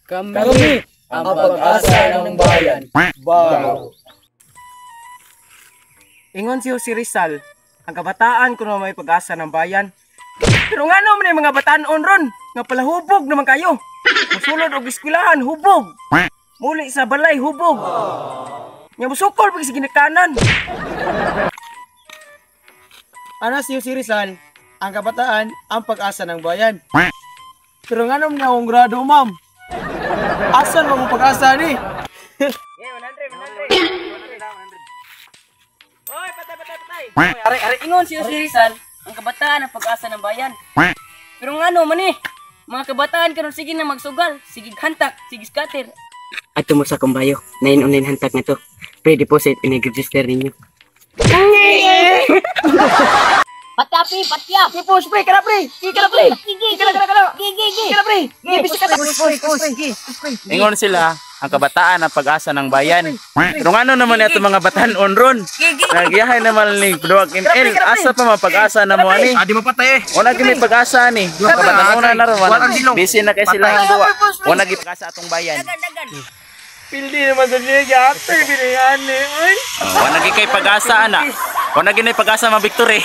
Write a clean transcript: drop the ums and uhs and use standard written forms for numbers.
Kami ang pag-asa ng bayan. Wow. Ingon si Rizal, ang kabataan kuno may pag-asa ng bayan. Pero nga naman yung mga bataon ron, nga pala hubog naman kayo. Musulod og eskwelahan, hubog. Muli sa balay, hubog. Nga musukol pag sa ginikanan. Ano si Rizal, ang kabataan ang pag-asa ng bayan. Pero nga naman akong grado, ma'am. Asan mo mong pag-asa ni? Yeah, 100. Oy, patay. Ari, ingon si Rizal, ang kabataan ang pag-asa ng bayan. Pero nga naman mga kabataan karon sige na magsugal, sige hantak, sige scatter. Ato mo sa kumbayo, 9 hantak na to. Pre-deposit, pinag-register ninyo. Patyapi, patyap. Push, pre, kara pre. Kara. Pre. Ingon sila, ang kabataan ang pag-asa ng bayan. Pero ano naman ito mga bataon ron? Nagyahay naman ni Duwag ML. Asa pa mapag-asa na mo ani? Di mapatay eh. Wala gini pag-asa ni. Kabataan na ron. Busy na kay sila ang duwa. Wala gid pag-asa atong bayan. Dagan. Pildi naman sa niya, after binayan ay. Wala gid kay pag-asa ana. Wala gini pag-asa ma victory.